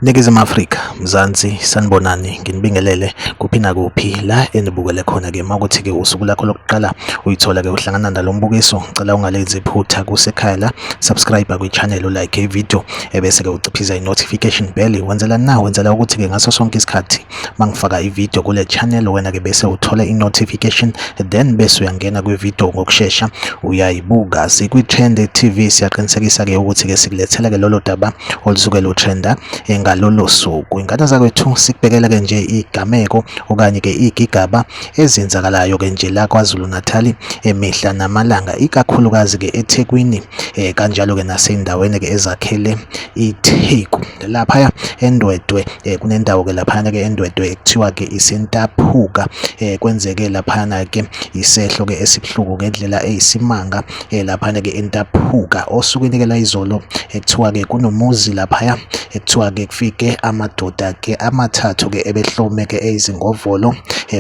Ningizimu Afrika, Mzansi, sanibonani, nginibingelele kuphi nakuphi la enibukele khona-ke makuthi-ke usuku lakho lokuqala uyithola-ke uhlangana nalo mbukiso, ngicela ungalenzi iphutha kusekhaya la, subscribe kwi-channel, ulike ivideo ebese-ke uciphiza i-notification bell. Wenzela na? Wenzela ukuthi-ke ngaso sonke isikhathi mangifaka ivideo kule channel wena-ke bese uthola i-notification, then bese uyangena kwivideo ngokushesha uyayibuka. Sikwi-Trend TV siyaqinisekisa-ke ukuthi-ke sikulethela-ke lolo daba olusuke lutrenda ngalolo suku. Ingane zakwethu sikubhekela-ke nje igameko okanye-ke igigaba ezenzakalayo-ke nje la KwaZulu Natal emihla namalanga, ikakhulukazi-ke eThekwini, kanjalo-ke nasey'ndaweni-ke ezakhele iTheku. Laphaya eNdwedwe kunendawo-ke laphana-ke eNdwedwe ekuthiwa-ke iseNtaphuka, kwenzeke laphana-ke isehlo-ke esibuhlungu ngendlela eyisimanga laphana-ke eNtaphuka. Osukwini-ke la izolo ekuthiwa-ke kunomuzi laphaya ekuthiwa-ke kufike amadoda-ke amathathu-ke ebehlome-ke eyizingovolo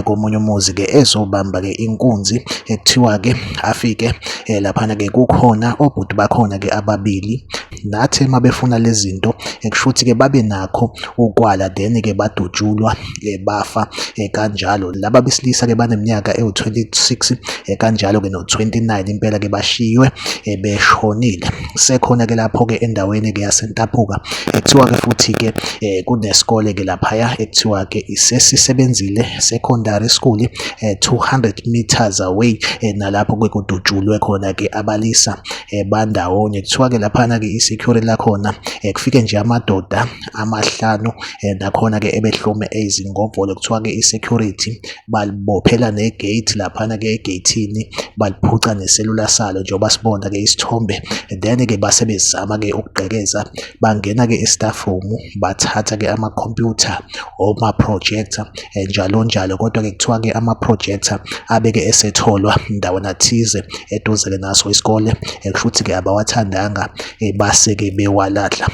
komunye umuzi-ke ezobamba-ke inkunzi ekuthiwa-ke afike laphana-ke kukhona obhuti bakhona-ke ababili, nathi uma befuna lezi zinto kusho ukuthi-ke babe nakho ukwala, then-ke badutshulwa bafa kanjalo. Laba besilisa-ke baneminyaka ewu-26 kanjalo-ke no-29 impela-ke bashiywe beshonile. Sekhona-ke lapho-ke endaweni-ke yaseNtaphuka ekuthiwa-ke futhi-ke kunesikole-ke laphaya ekuthiwa-ke isesisebenzile secondary school 200 meters away nalapho-ke kudutshulwe khona-ke abalisa bandawonye. Kuthiwa-ke laphana-ke i-security lakhona kufike nje amadoda amahlanu nakhona-ke ebehlome eyizingovolo. Kuthiwa-ke i-security balibophela negate laphana-ke egeyithini, baliphuca neselula salo njengoba sibona-ke isithombe, then-ke base bezama-ke ukugqekeza, bangena-ke e-staff room bathatha-ke amakhompyutha oma-projector njalo njalo. Kodwa-ke kuthiwa-ke ama-projector abeke esetholwa ndawana thize eduze-ke naso isikole, kusho ukuthi-ke abawathandanga base-ke bewalahla.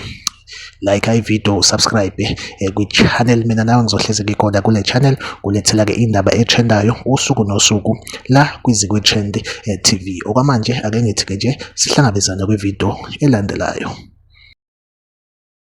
Like ivideo, subscribe kwi-channel. Mina nawe ngizohlezi ngikhona kule channel kulethela-ke indaba etrendayo usuku nosuku la kwi-Trend TV. Okwamanje ake ngithi-ke nje sihlangabezane kwivideo elandelayo.